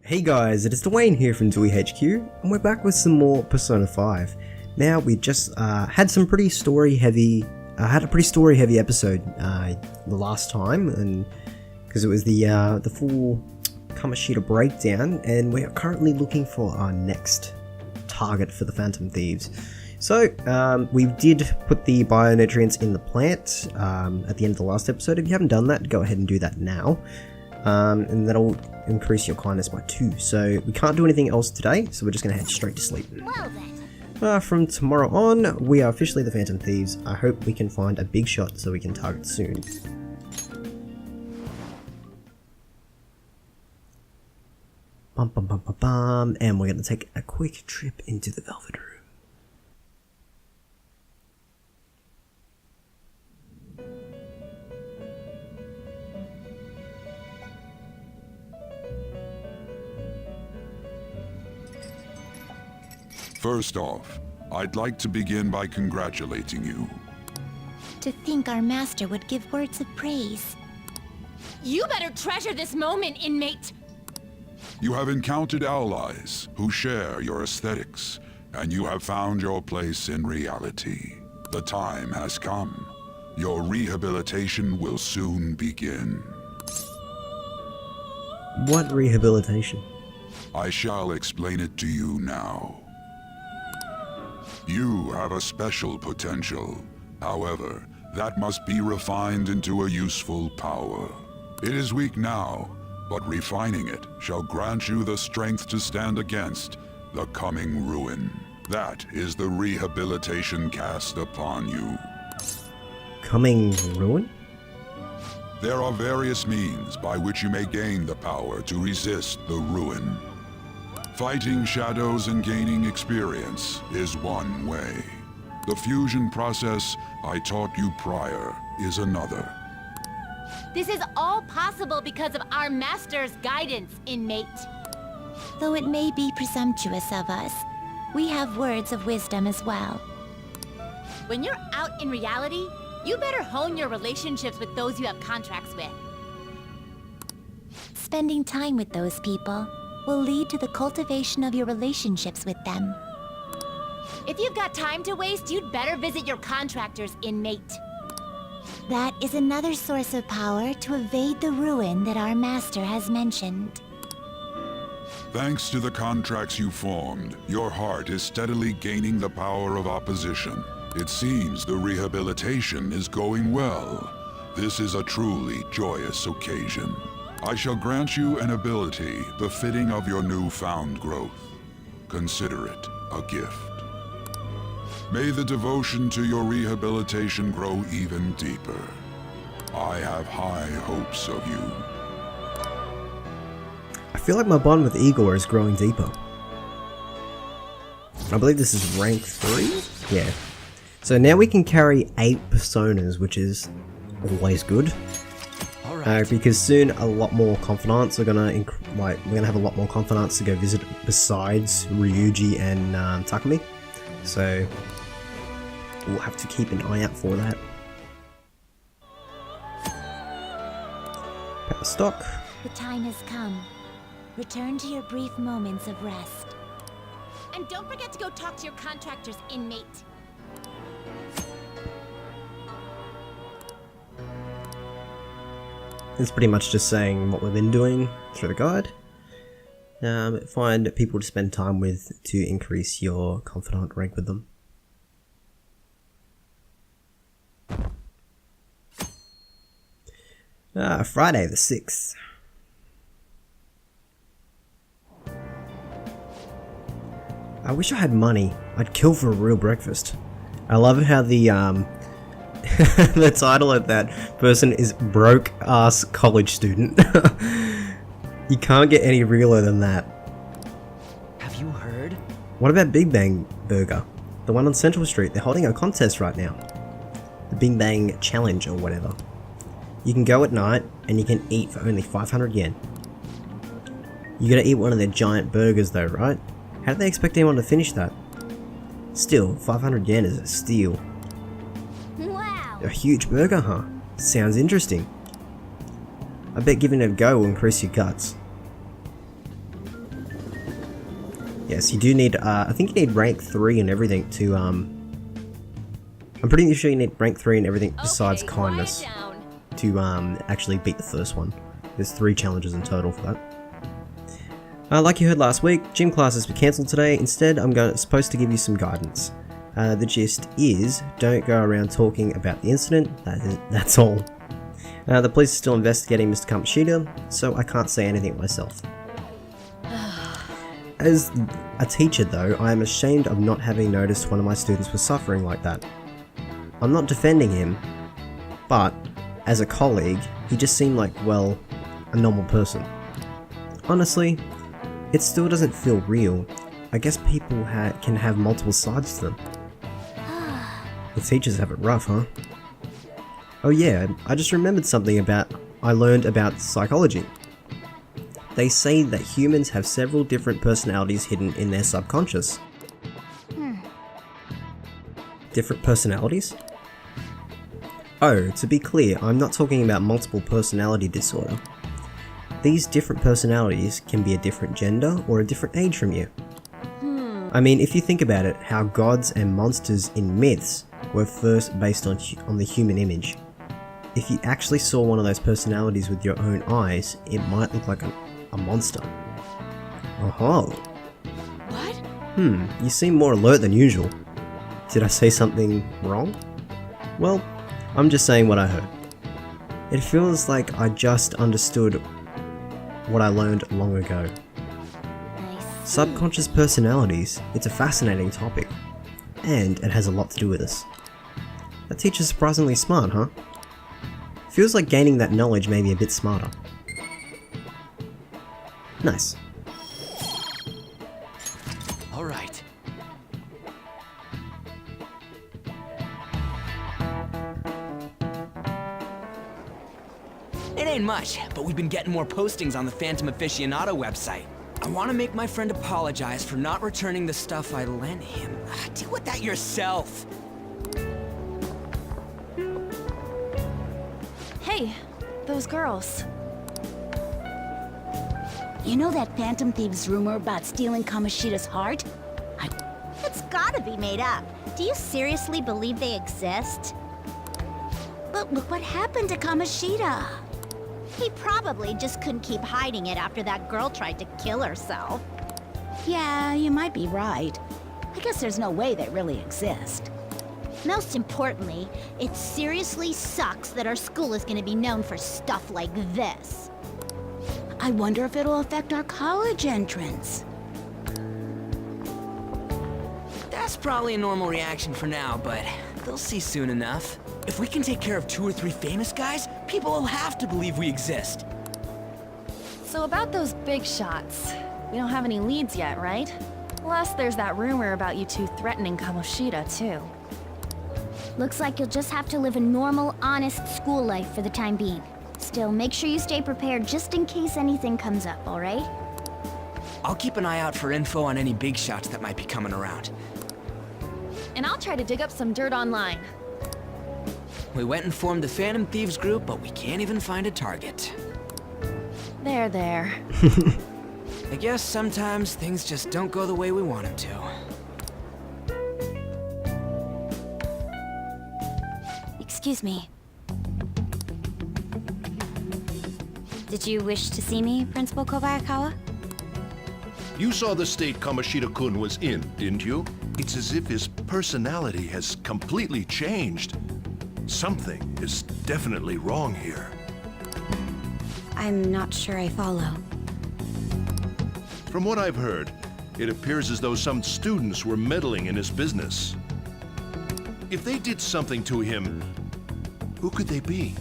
Hey guys, it is Dwayne here from DewyHQ, and we're back with some more Persona 5. Now, we just had a pretty story-heavy episode the last time, and because it was the full Kamashita breakdown, and we are currently looking for our next target for the Phantom Thieves. So, we did put the bionutrients in the plant at the end of the last episode. If you haven't done that, go ahead and do that now. And that'll increase your kindness by 2. So we can't do anything else today, so we're just going to head straight to sleep. Well then. From tomorrow on, we are officially the Phantom Thieves. I hope we can find a big shot so we can target soon. Bum bum bum bum bum, and we're going to take a quick trip into the Velvet Room. First off, I'd like to begin by congratulating you. To think our master would give words of praise. You better treasure this moment, inmate! You have encountered allies who share your aesthetics, and you have found your place in reality. The time has come. Your rehabilitation will soon begin. What rehabilitation? I shall explain it to you now. You have a special potential. However, that must be refined into a useful power. It is weak now, but refining it shall grant you the strength to stand against the coming ruin. That is the rehabilitation cast upon you. Coming ruin? There are various means by which you may gain the power to resist the ruin. Fighting shadows and gaining experience is one way. The fusion process I taught you prior is another. This is all possible because of our master's guidance, inmate. Though it may be presumptuous of us, we have words of wisdom as well. When you're out in reality, you better hone your relationships with those you have contracts with. Spending time with those people will lead to the cultivation of your relationships with them. If you've got time to waste, you'd better visit your contractors, inmate. That is another source of power to evade the ruin that our master has mentioned. Thanks to the contracts you formed, your heart is steadily gaining the power of opposition. It seems the rehabilitation is going well. This is a truly joyous occasion. I shall grant you an ability befitting of your newfound growth. Consider it a gift. May the devotion to your rehabilitation grow even deeper. I have high hopes of you. I feel like my bond with Igor is growing deeper. I believe this is rank 3? Yeah. So now we can carry 8 personas, which is always good. Because soon a lot more confidants are gonna we're gonna have a lot more confidants to go visit besides Ryuji and Takumi. So we'll have to keep an eye out for that. Power stock. The time has come. Return to your brief moments of rest. And don't forget to go talk to your contractors, inmate. It's pretty much just saying what we've been doing through the guide. Find people to spend time with to increase your confidant rank with them. Friday the 6th. I wish I had money. I'd kill for a real breakfast. I love how the the title of that person is broke ass college student. You can't get any realer than that. Have you heard? What about Big Bang Burger? The one on Central Street. They're holding a contest right now. The Big Bang Challenge or whatever. You can go at night and you can eat for only 500 yen. You gotta eat one of their giant burgers though, right? How do they expect anyone to finish that? Still, 500 yen is a steal. Wow! A huge burger, huh? Sounds interesting. I bet giving it a go will increase your guts. Yes, you do need, I think you need rank 3 and everything to, I'm pretty sure you need rank 3 and everything besides Okay, kindness quiet down. to, actually beat the first one. There's 3 challenges in total for that. Like you heard last week, gym classes were cancelled today. Instead, I'm supposed to give you some guidance. The gist is, don't go around talking about the incident, that's all. The police are still investigating Mr. Kamoshida, so I can't say anything myself. As a teacher though, I am ashamed of not having noticed one of my students was suffering like that. I'm not defending him, but as a colleague, he just seemed like, well, a normal person. Honestly, it still doesn't feel real. I guess people can have multiple sides to them. The teachers have it rough, huh? Oh yeah, I just remembered something I learned about psychology. They say that humans have several different personalities hidden in their subconscious. Different personalities? Oh, to be clear, I'm not talking about multiple personality disorder. These different personalities can be a different gender or a different age from you. I mean, if you think about it, how gods and monsters in myths were first based on the human image. If you actually saw one of those personalities with your own eyes, it might look like a monster. Oh. What? You seem more alert than usual. Did I say something wrong? Well, I'm just saying what I heard. It feels like I just understood what I learned long ago. Subconscious personalities, it's a fascinating topic. And it has a lot to do with us. That teacher's surprisingly smart, huh? Feels like gaining that knowledge may be a bit smarter. Nice. All right. It ain't much, but we've been getting more postings on the Phantom Aficionado website. I want to make my friend apologize for not returning the stuff I lent him. Deal with that yourself. Hey, those girls. You know that Phantom Thieves rumor about stealing Kamoshida's heart? It's gotta be made up. Do you seriously believe they exist? But look what happened to Kamoshida. He probably just couldn't keep hiding it after that girl tried to kill herself. Yeah, you might be right. I guess there's no way they really exist. Most importantly, it seriously sucks that our school is gonna be known for stuff like this. I wonder if it'll affect our college entrance. That's probably a normal reaction for now, but they'll see soon enough. If we can take care of 2 or 3 famous guys, people will have to believe we exist. So about those big shots, we don't have any leads yet, right? Plus, there's that rumor about you two threatening Kamoshida, too. Looks like you'll just have to live a normal, honest school life for the time being. Still, make sure you stay prepared just in case anything comes up, alright? I'll keep an eye out for info on any big shots that might be coming around. And I'll try to dig up some dirt online. We went and formed the Phantom Thieves group, but we can't even find a target. There. I guess sometimes things just don't go the way we want them to. Excuse me. Did you wish to see me, Principal Kobayakawa? You saw the state Kamoshida-kun was in, didn't you? It's as if his personality has completely changed. Something is definitely wrong here. I'm not sure I follow. From what I've heard, it appears as though some students were meddling in his business. If they did something to him, who could they be?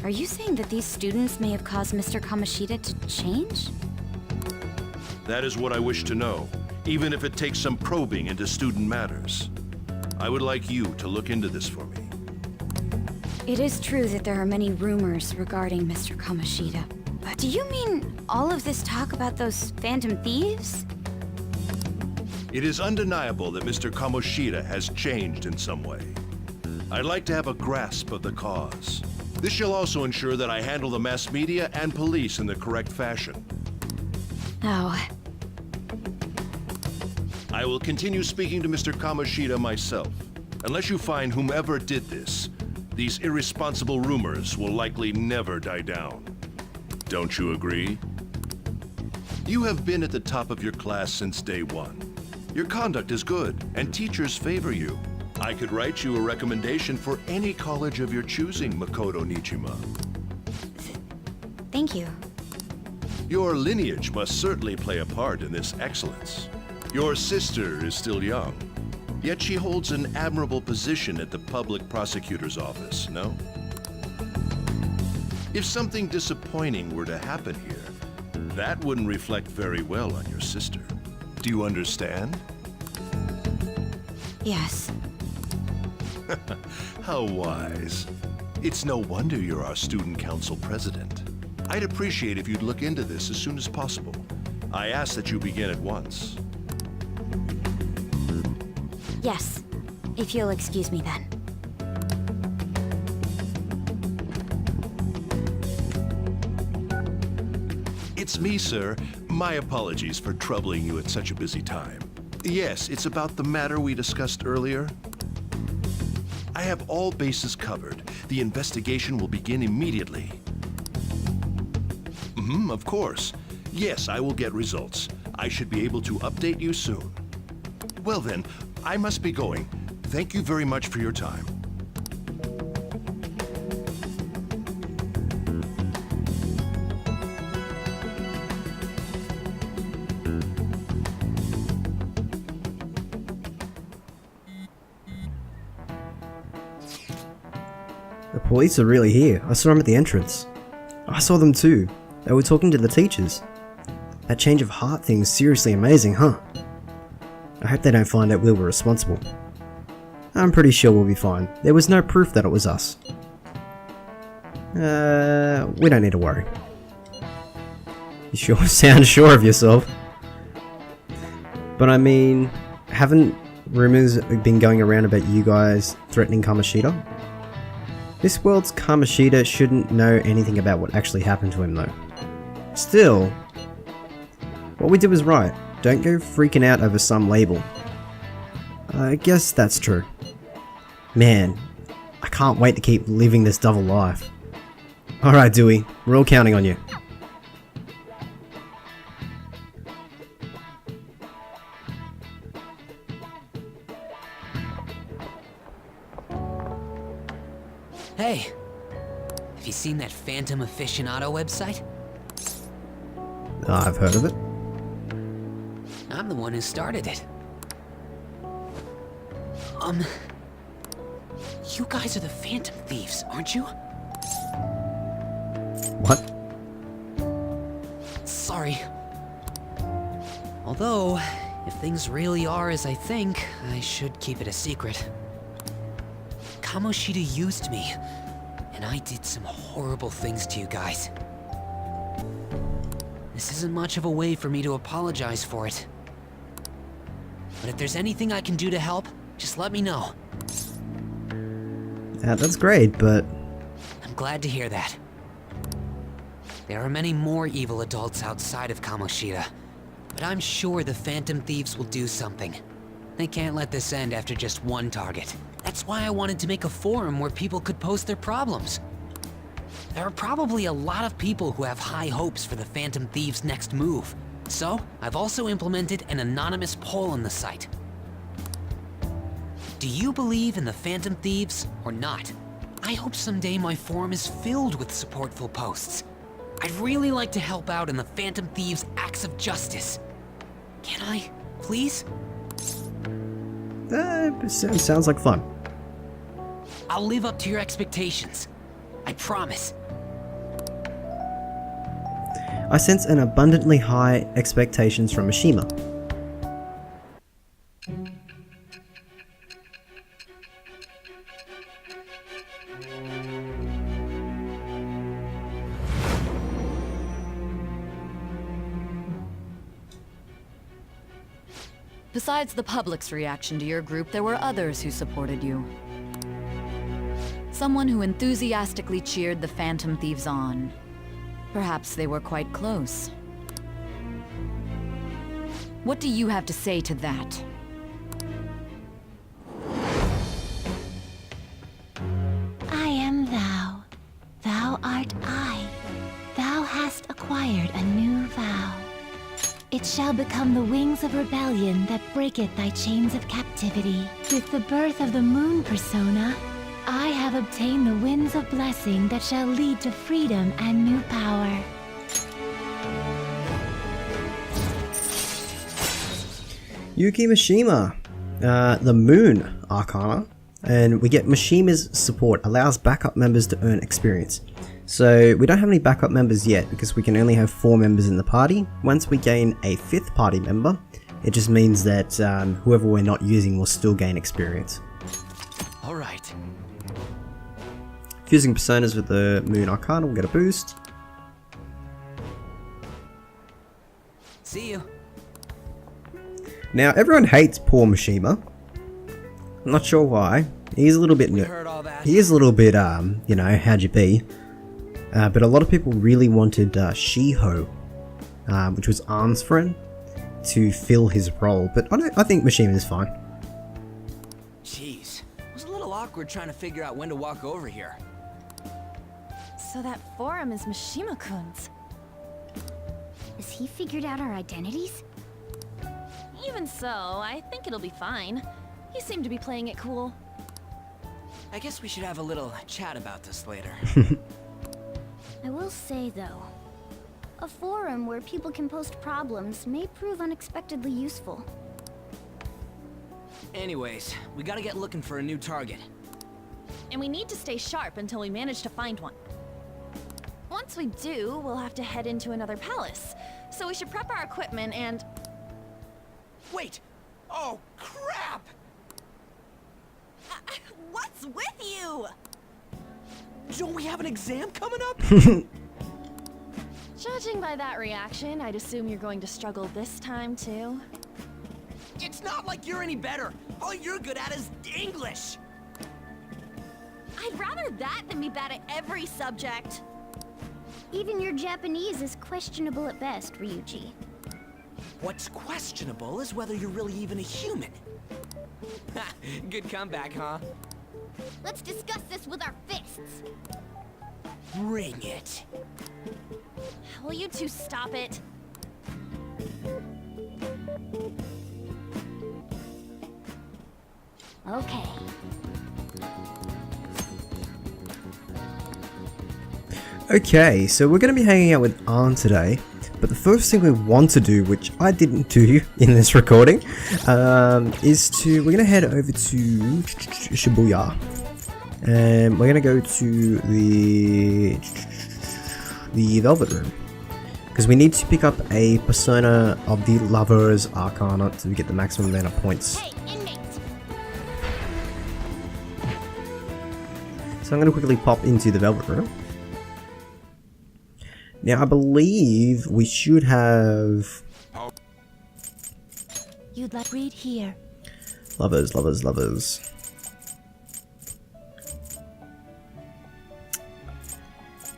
Are you saying that these students may have caused Mr. Kamoshida to change? That is what I wish to know, even if it takes some probing into student matters. I would like you to look into this for me. It is true that there are many rumors regarding Mr. Kamoshida. But do you mean all of this talk about those Phantom Thieves? It is undeniable that Mr. Kamoshida has changed in some way. I'd like to have a grasp of the cause. This shall also ensure that I handle the mass media and police in the correct fashion. Oh. I will continue speaking to Mr. Kamoshida myself. Unless you find whomever did this, these irresponsible rumors will likely never die down. Don't you agree? You have been at the top of your class since day one. Your conduct is good, and teachers favor you. I could write you a recommendation for any college of your choosing, Makoto Nijima. Thank you. Your lineage must certainly play a part in this excellence. Your sister is still young, yet she holds an admirable position at the public prosecutor's office, no? If something disappointing were to happen here, that wouldn't reflect very well on your sister. Do you understand? Yes. How wise. It's no wonder you're our student council president. I'd appreciate if you'd look into this as soon as possible. I ask that you begin at once. Yes. If you'll excuse me then. It's me, sir. My apologies for troubling you at such a busy time. Yes, it's about the matter we discussed earlier. I have all bases covered. The investigation will begin immediately. Of course. Yes, I will get results. I should be able to update you soon. Well then, I must be going. Thank you very much for your time. The police are really here. I saw them at the entrance. I saw them too. They were talking to the teachers. That change of heart thing's seriously amazing, huh? I hope they don't find out we were responsible. I'm pretty sure we'll be fine. There was no proof that it was us. We don't need to worry. You sure sound sure of yourself. But I mean, haven't rumors been going around about you guys threatening Kamoshida? This world's Kamoshida shouldn't know anything about what actually happened to him though. Still, what we did was right. Don't go freaking out over some label. I guess that's true. Man, I can't wait to keep living this double life. Alright Dewey, we're all counting on you. Hey, have you seen that Phantom Aficionado website? I've heard of it. I'm the one who started it. You guys are the Phantom Thieves, aren't you? What? Sorry. Although, if things really are as I think, I should keep it a secret. Kamoshida used me, and I did some horrible things to you guys. This isn't much of a way for me to apologize for it. But if there's anything I can do to help, just let me know. That's great, but... I'm glad to hear that. There are many more evil adults outside of Kamoshida, but I'm sure the Phantom Thieves will do something. They can't let this end after just one target. That's why I wanted to make a forum where people could post their problems. There are probably a lot of people who have high hopes for the Phantom Thieves' next move. So, I've also implemented an anonymous poll on the site. Do you believe in the Phantom Thieves or not? I hope someday my forum is filled with supportful posts. I'd really like to help out in the Phantom Thieves' acts of justice. Can I, please? Sounds like fun. I'll live up to your expectations. I promise. I sense an abundantly high expectations from Mishima. Besides the public's reaction to your group, there were others who supported you. Someone who enthusiastically cheered the Phantom Thieves on. Perhaps they were quite close. What do you have to say to that? I am thou. Thou art I. Thou hast acquired a new vow. It shall become the wings of rebellion that breaketh thy chains of captivity. With the birth of the moon persona, I have obtained the winds of blessing that shall lead to freedom and new power. Yuki Mishima, the Moon Arcana, and we get Mishima's support, allows backup members to earn experience. So we don't have any backup members yet because we can only have 4 members in the party. Once we gain a 5th party member, it just means that whoever we're not using will still gain experience. Alright. Fusing personas with the Moon Arcana will get a boost. See you. Now everyone hates poor Mishima. I'm not sure why. He's a little bit Heard all that. he is a little bit you know, how'd you be? But a lot of people really wanted Shiho, which was Arn's friend, to fill his role. But I think Mishima is fine. Jeez, it was a little awkward trying to figure out when to walk over here. So that forum is Mishima-kun's. Has he figured out our identities? Even so, I think it'll be fine. He seemed to be playing it cool. I guess we should have a little chat about this later. I will say, though, a forum where people can post problems may prove unexpectedly useful. Anyways, we gotta get looking for a new target. And we need to stay sharp until we manage to find one. Once we do, we'll have to head into another palace. So we should prep our equipment and... Wait! Oh, crap! What's with you? Don't we have an exam coming up? Judging by that reaction, I'd assume you're going to struggle this time too. It's not like you're any better. All you're good at is English. I'd rather that than be bad at every subject. Even your Japanese is questionable at best, Ryuji. What's questionable is whether you're really even a human. Good comeback, huh? Let's discuss this with our fists. Bring it. Will you two stop it? Okay. Okay, so we're going to be hanging out with Arn today, but the first thing we want to do, which I didn't do in this recording, is we're going to head over to Shibuya, and we're going to go to the Velvet Room, because we need to pick up a persona of the Lover's Arcana to get the maximum amount of points. Hey, inmate! So I'm going to quickly pop into the Velvet Room. Now, I believe we should have... You'd like read here. Lovers, lovers, lovers.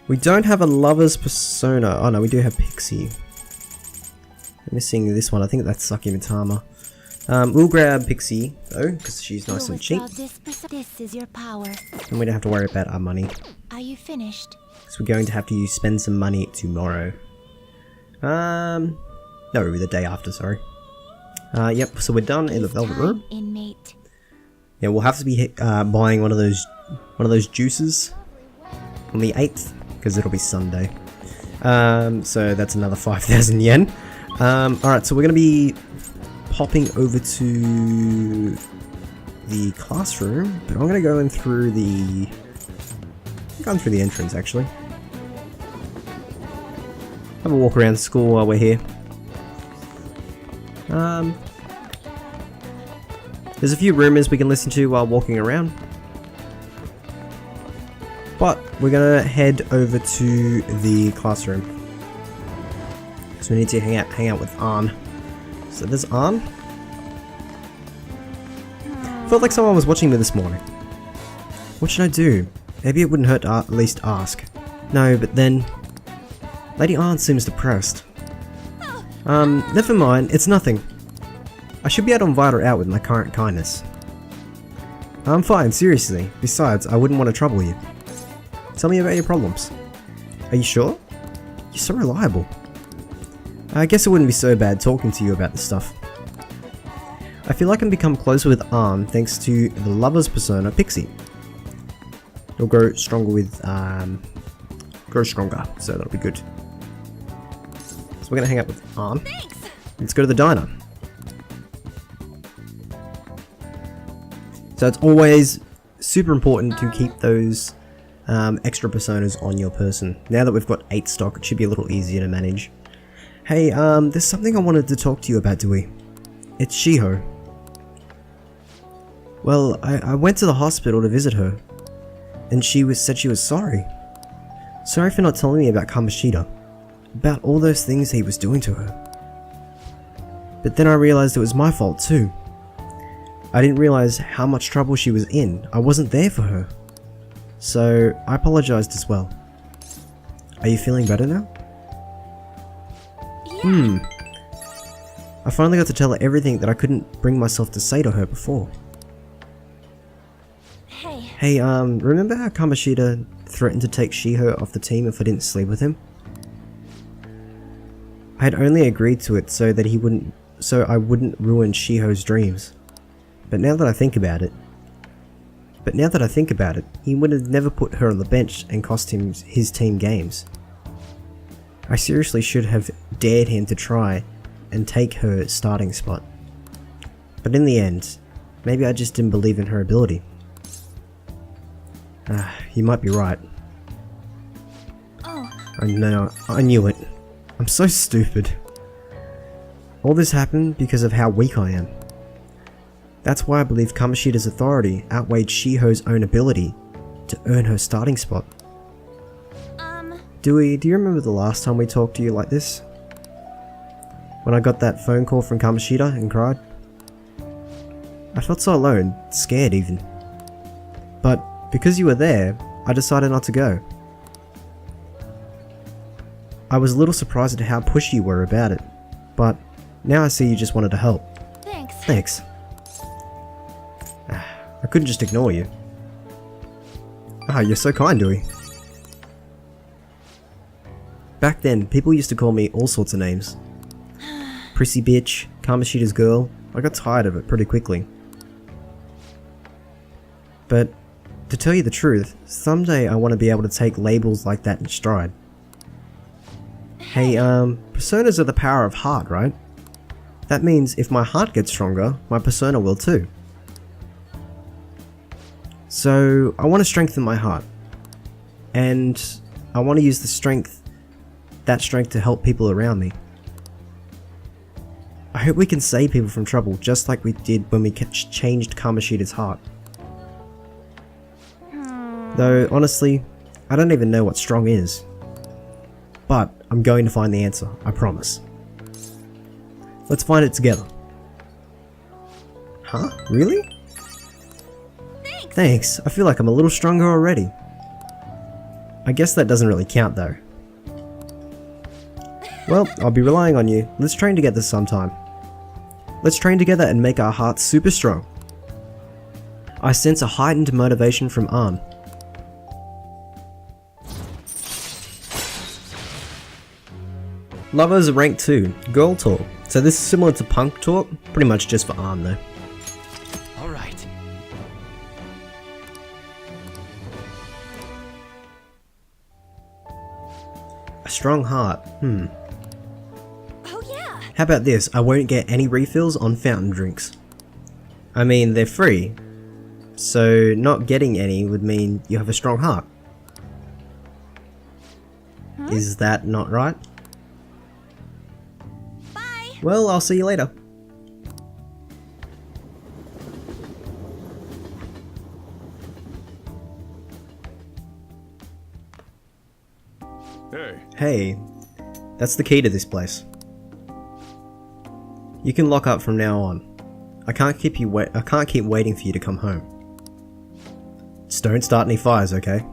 We don't have a lover's persona. Oh no, we do have Pixie. I'm missing this one. I think that's Saki Mitama. We'll grab Pixie, though, because she's nice and cheap. This is your power. And we don't have to worry about our money. Are you finished? So we're going to have to spend some money tomorrow. No, the day after, sorry. Yep, so we're done in the Velvet Room. Inmate. Yeah, we'll have to be buying one of those juices on the 8th, because it'll be Sunday. So that's another 5,000 yen. Alright, so we're going to be popping over to the classroom, but I'm going to go in through the... Going through the entrance, actually. Have a walk around school while we're here. There's a few rumors we can listen to while walking around. But we're gonna head over to the classroom. So we need to hang out with Arn. So there's Arn. Felt like someone was watching me this morning. What should I do? Maybe it wouldn't hurt to at least ask. No, but then... Lady Arn seems depressed. Never mind, it's nothing. I should be able to invite her out with my current kindness. I'm fine, seriously. Besides, I wouldn't want to trouble you. Tell me about your problems. Are you sure? You're so reliable. I guess it wouldn't be so bad talking to you about this stuff. I feel I can become closer with Arm thanks to the lover's persona, Pixie. He'll grow stronger with, grow stronger, so that'll be good. So we're gonna hang out with Arm. Thanks! Let's go to the diner. So it's always super important to keep those extra personas on your person. Now that we've got 8 stock, it should be a little easier to manage. Hey, there's something I wanted to talk to you about, Dewey. It's Shiho. Well, I went to the hospital to visit her, and she said she was sorry. Sorry for not telling me about Kamoshida, about all those things he was doing to her. But then I realized it was my fault too. I didn't realize how much trouble she was in. I wasn't there for her. So, I apologized as well. Are you feeling better now? Yeah. I finally got to tell her everything that I couldn't bring myself to say to her before. Hey, remember how Kamoshida threatened to take Shiho off the team if I didn't sleep with him? I had only agreed to it so I wouldn't ruin Shiho's dreams. But now that I think about it, he would have never put her on the bench and cost him his team games. I seriously should have dared him to try and take her starting spot. But in the end, maybe I just didn't believe in her ability. You might be right. Oh. I knew it. I'm so stupid. All this happened because of how weak I am. That's why I believe Kamoshida's authority outweighed Shiho's own ability to earn her starting spot. Dewey, do you remember the last time we talked to you like this? When I got that phone call from Kamoshida and cried? I felt so alone, scared even. But because you were there, I decided not to go. I was a little surprised at how pushy you were about it, but now I see you just wanted to help. Thanks. I couldn't just ignore you. You're so kind, Dewey. Back then, people used to call me all sorts of names. Prissy bitch, Kamoshida's girl. I got tired of it pretty quickly. But to tell you the truth, someday I want to be able to take labels like that in stride. Hey, personas are the power of heart, right? That means if my heart gets stronger, my persona will too. So, I want to strengthen my heart. And I want to use that strength to help people around me. I hope we can save people from trouble just like we did when we changed Kamoshida's heart. Though, honestly, I don't even know what strong is. But I'm going to find the answer, I promise. Let's find it together. Huh? Really? Thanks, I feel like I'm a little stronger already. I guess that doesn't really count though. Well, I'll be relying on you. Let's train together sometime. Let's train together and make our hearts super strong. I sense a heightened motivation from Arm. Lovers are rank 2, girl talk. So this is similar to punk talk, pretty much just for Arm though. Alright. A strong heart, Oh yeah. How about this, I won't get any refills on fountain drinks. I mean, they're free, so not getting any would mean you have a strong heart. Is that not right? Bye. Well, I'll see you later. Hey, that's the key to this place. You can lock up from now on. I can't keep waiting for you to come home. Just don't start any fires, okay?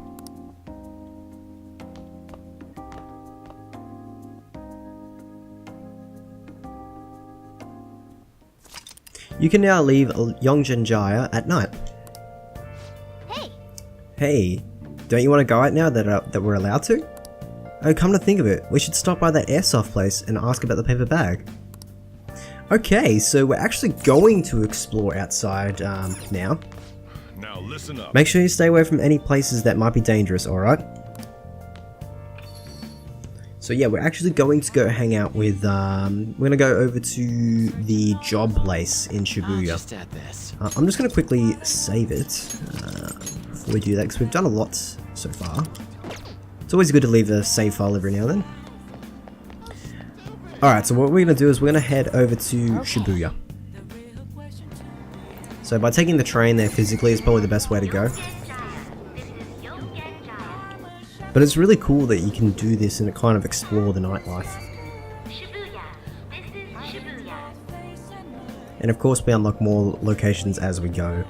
You can now leave Yongjanjaya at night. Hey, Hey, don't you want to go out now that we're allowed to? Oh, come to think of it, we should stop by that airsoft place and ask about the paper bag. Okay, so we're actually going to explore outside now. Now listen up. Make sure you stay away from any places that might be dangerous, alright? So yeah, we're actually going to go hang out with, we're going to go over to the job place in I'll Shibuya. just add this. I'm just going to quickly save it before we do that, because we've done a lot so far. It's always good to leave a save file every now and then. Alright, so what we're going to do is we're going to head over to Shibuya. So by taking the train there physically is probably the best way to go. But it's really cool that you can do this and kind of explore the nightlife. And of course we unlock more locations as we go.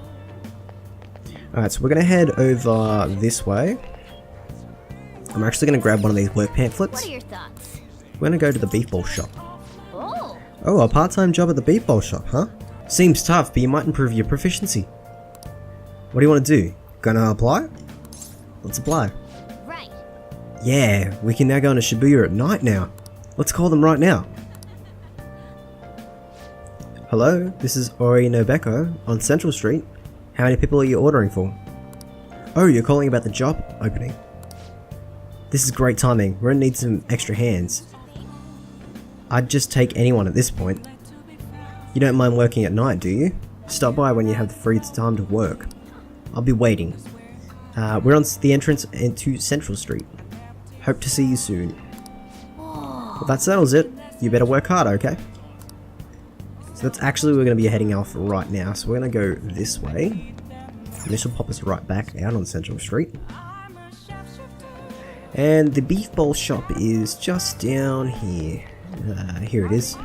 Alright, so we're going to head over this way. I'm actually going to grab one of these work pamphlets. What are your thoughts? We're going to go to the beef bowl shop. Oh, Oh, a part-time job at the beef bowl shop, huh? Seems tough, but you might improve your proficiency. What do you want to do? Gonna apply? Let's apply. right. Yeah, we can now go into Shibuya at night now. Let's call them right now. Hello, this is Ori Nobeko on Central Street. How many people are you ordering for? Oh, you're calling about the job opening. This is great timing. We're gonna need some extra hands. I'd just take anyone at this point. You don't mind working at night, do you? Stop by when you have the free time to work. I'll be waiting. We're on the entrance into Central Street. Hope to see you soon. Well, that settles it. You better work hard, okay? So that's actually, we're going to be heading off right now. So we're going to go this way. And this will pop us right back out on Central Street. And the beef bowl shop is just down here. Here it is.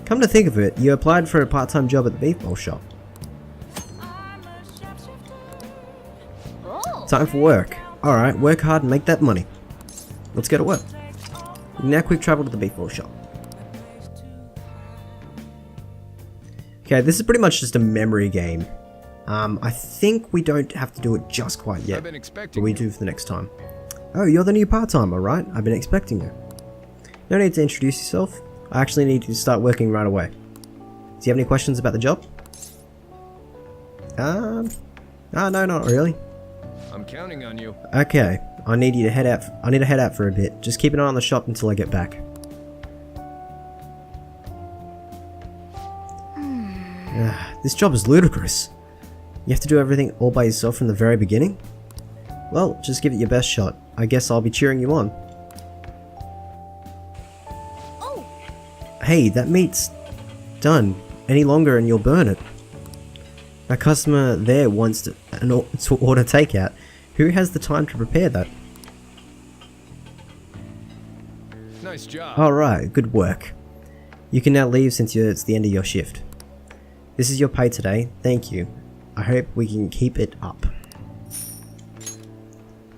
Come to think of it, you applied for a part-time job at the beef bowl shop. Oh, Time for work. Alright, work hard and make that money. Let's go to work. Now quick travel to the beef bowl shop. Okay, this is pretty much just a memory game. I think we don't have to do it just quite yet, but we do for the next time. Oh, you're the new part-timer, right? I've been expecting you. No need to introduce yourself. I actually need to start working right away. Do you have any questions about the job? No, not really. I'm counting on you. Okay, I need you to head out. I need to head out for a bit. Just keep an eye on the shop until I get back. This job is ludicrous. You have to do everything all by yourself from the very beginning? Well, just give it your best shot. I guess I'll be cheering you on. oh, Hey, that meat's done. Any longer and you'll burn it. A customer there wants to order takeout. Who has the time to prepare that? Nice job. Alright, good work. You can now leave since it's the end of your shift. This is your pay today. Thank you. I hope we can keep it up.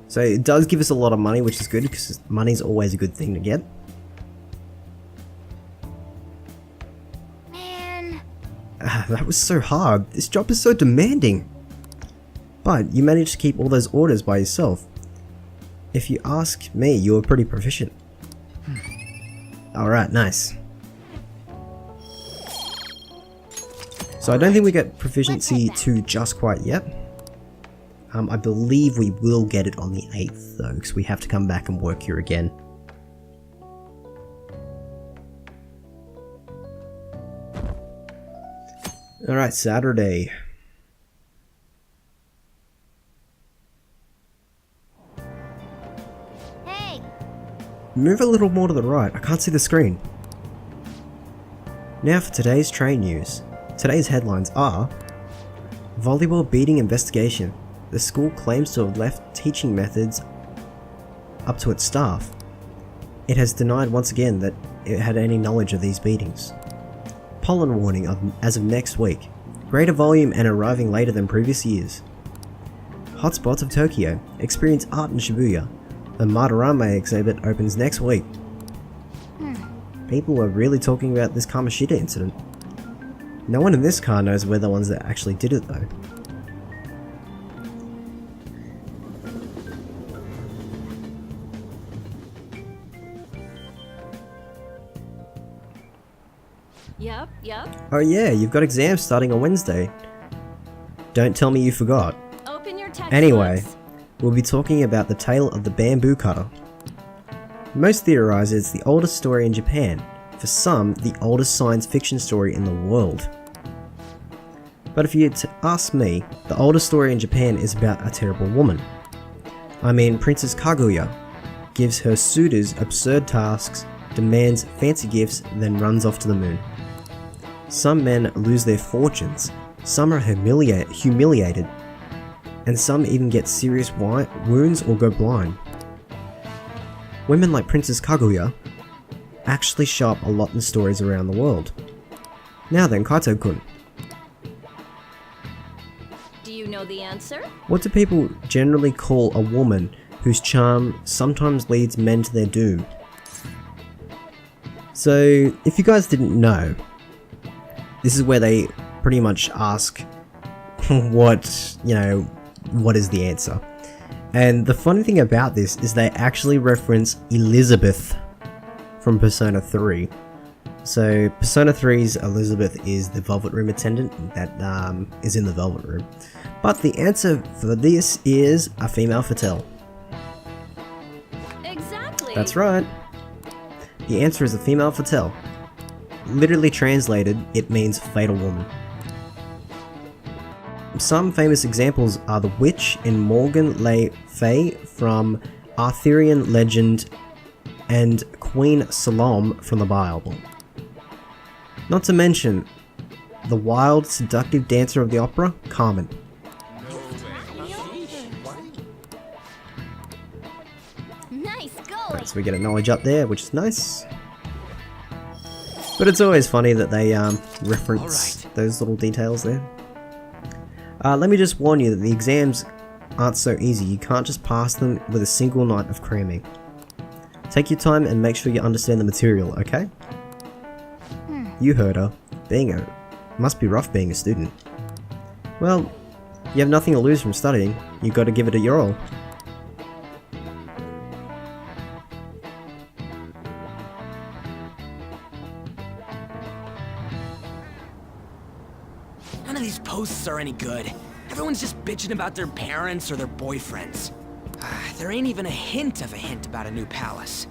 So it does give us a lot of money, which is good because money's always a good thing to get. man. That was so hard. This job is so demanding. But you managed to keep all those orders by yourself. If you ask me, you were pretty proficient. Alright, nice. So I don't think we get proficiency 2 just quite yet. I believe we will get it on the 8th though, because we have to come back and work here again. Alright, Saturday. Hey, Move a little more to the right, I can't see the screen. Now for today's train news. Today's headlines are: volleyball beating investigation. The school claims to have left teaching methods up to its staff. It has denied once again that it had any knowledge of these beatings. Pollen warning as of next week. Greater volume and arriving later than previous years. Hotspots of Tokyo. Experience art in Shibuya. The Madarame exhibit opens next week. People are really talking about this Kamoshida incident. No one in this car knows we're the ones that actually did it though. Yep. Oh yeah, you've got exams starting on Wednesday. Don't tell me you forgot. Open your textbooks. Anyway, we'll be talking about the tale of the bamboo cutter. Most theorize it's the oldest story in Japan. For some, the oldest science fiction story in the world. But if you had to ask me, the oldest story in Japan is about a terrible woman. I mean, Princess Kaguya gives her suitors absurd tasks, demands fancy gifts, then runs off to the moon. Some men lose their fortunes, some are humiliated, and some even get serious wounds or go blind. Women like Princess Kaguya actually show up a lot in stories around the world. Now then, Kaito-kun, Do you know the answer? what do people generally call a woman whose charm sometimes leads men to their doom? So, if you guys didn't know, this is where they pretty much ask what is the answer. And the funny thing about this is they actually reference Elizabeth from Persona 3. So Persona 3's Elizabeth is the Velvet Room attendant that is in the Velvet Room. But the answer for this is a female fatale. Exactly. That's right. The answer is a female fatale. Literally translated, it means fatal woman. Some famous examples are the witch in Morgan Le Fay from Arthurian legend and Queen Salome from the Bible. Not to mention the wild, seductive dancer of the opera, Carmen. Nice going. Right, so we get a knowledge up there, which is nice. But it's always funny that they reference those little details there. Let me just warn you that the exams aren't so easy. You can't just pass them with a single night of cramming. Take your time and make sure you understand the material, okay? You heard her. Must be rough being a student. Well, you have nothing to lose from studying. You gotta give it a your all. None of these posts are any good. Everyone's just bitching about their parents or their boyfriends. There ain't even a hint about a new palace.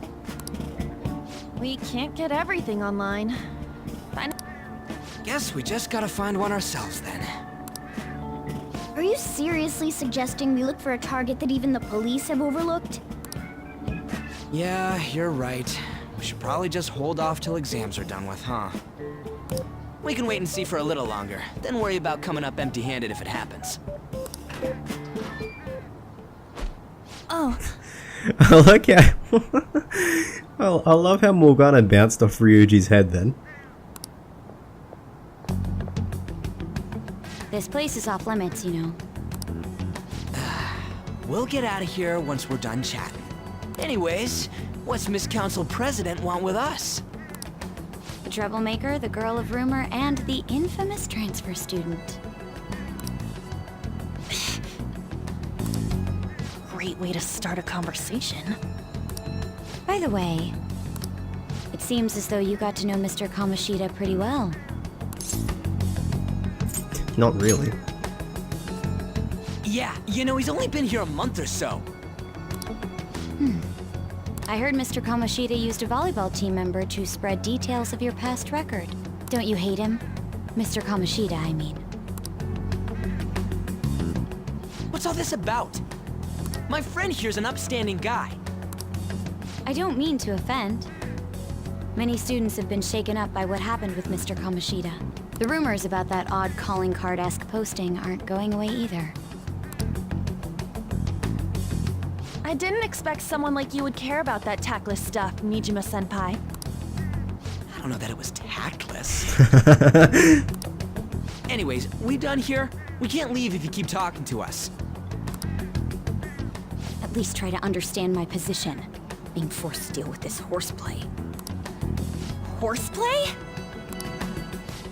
We can't get everything online. Guess we just gotta find one ourselves then. Are you seriously suggesting we look for a target that even the police have overlooked? Yeah, you're right. We should probably just hold off till exams are done with, huh? We can wait and see for a little longer, then worry about coming up empty-handed if it happens. Oh, I like how... Well, I love how Morgana bounced off Ryuji's head then. This place is off limits, you know. We'll get out of here once we're done chatting. Anyways, what's Miss Council President want with us? The troublemaker, the girl of rumor, and the infamous transfer student. great way to start a conversation. By the way, it seems as though you got to know Mr. Kamoshida pretty well. Not really. Yeah, you know, he's only been here a month or so. I heard Mr. Kamoshida used a volleyball team member to spread details of your past record. Don't you hate him? Mr. Kamoshida, I mean. What's all this about? My friend here's an upstanding guy. I don't mean to offend. Many students have been shaken up by what happened with Mr. Kamoshida. The rumors about that odd calling card-esque posting aren't going away either. I didn't expect someone like you would care about that tactless stuff, Nijima-senpai. I don't know that it was tactless. Anyways, we done here? We can't leave if you keep talking to us. At least try to understand my position. Being forced to deal with this horseplay. Horseplay?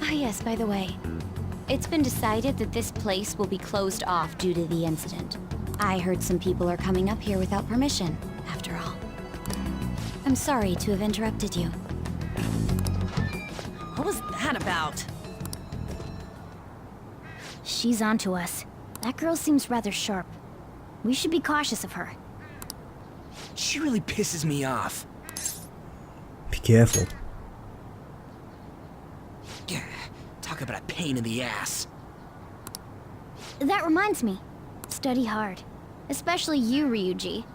Oh yes, by the way, it's been decided that this place will be closed off due to the incident. I heard some people are coming up here without permission, after all. I'm sorry to have interrupted you. What was that about? She's onto us. That girl seems rather sharp. We should be cautious of her. She really pisses me off. Be careful. Yeah, talk about a pain in the ass. That reminds me. Study hard. Especially you, Ryuji.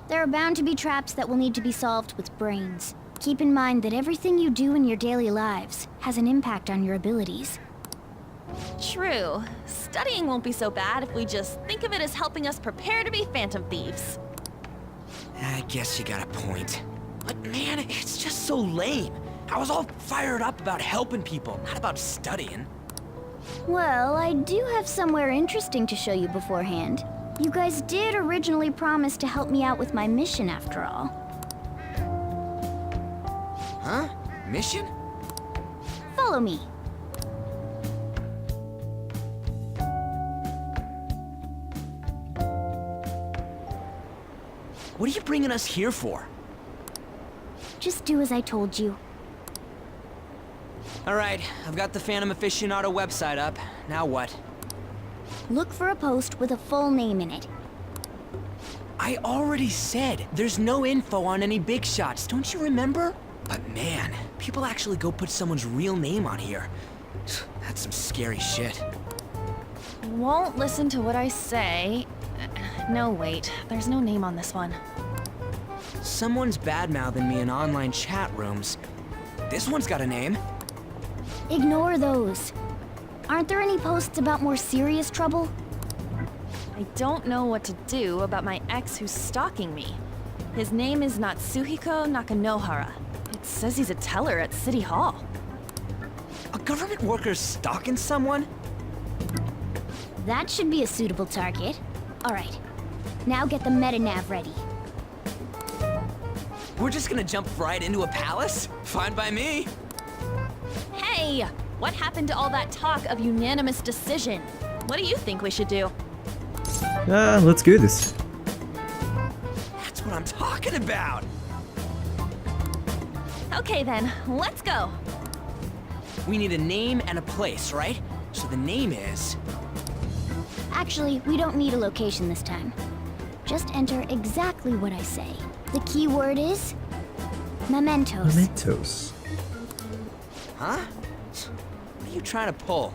There are bound to be traps that will need to be solved with brains. Keep in mind that everything you do in your daily lives has an impact on your abilities. True. Studying won't be so bad if we just think of it as helping us prepare to be Phantom Thieves. I guess you got a point. But man, it's just so lame. I was all fired up about helping people, not about studying. Well, I do have somewhere interesting to show you beforehand. You guys did originally promise to help me out with my mission after all. Huh? Mission? Follow me. What are you bringing us here for? Just do as I told you. Alright, I've got the Phantom Aficionado website up. Now what? Look for a post with a full name in it. I already said there's no info on any big shots, don't you remember? But man, people actually go put someone's real name on here. That's some scary shit. Won't listen to what I say. No, wait. There's no name on this one. Someone's bad-mouthing me in online chat rooms. This one's got a name. Ignore those. Aren't there any posts about more serious trouble? I don't know what to do about my ex who's stalking me. His name is Natsuhiko Nakanohara. It says he's a teller at City Hall. A government worker's stalking someone? That should be a suitable target. Alright, now get the meta-nav ready. We're just gonna jump right into a palace? Fine by me. Hey! What happened to all that talk of unanimous decision? What do you think we should do? Let's do this. That's what I'm talking about. Okay then, let's go. We need a name and a place, right? So the name is... Actually, we don't need a location this time. Just enter exactly what I say. The key word is... mementos. Mementos. Huh? What are you trying to pull?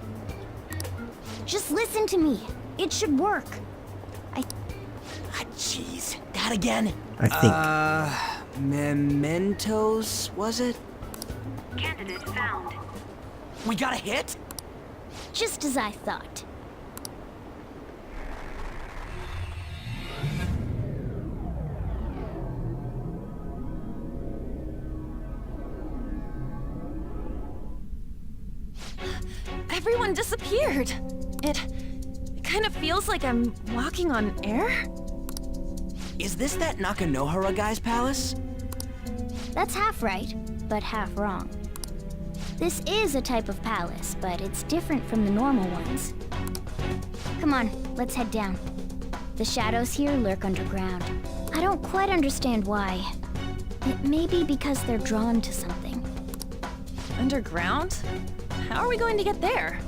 Just listen to me. It should work. Ah, jeez. That again? I think. Mementos, was it? Candidate found. We got a hit? Just as I thought. Everyone disappeared. It kind of feels like I'm walking on air. Is this that Nakanohara guy's palace? That's half right, but half wrong. This is a type of palace, but it's different from the normal ones. Come on, let's head down. The shadows here lurk underground. I don't quite understand why. It may be because they're drawn to something. Underground? How are we going to get there?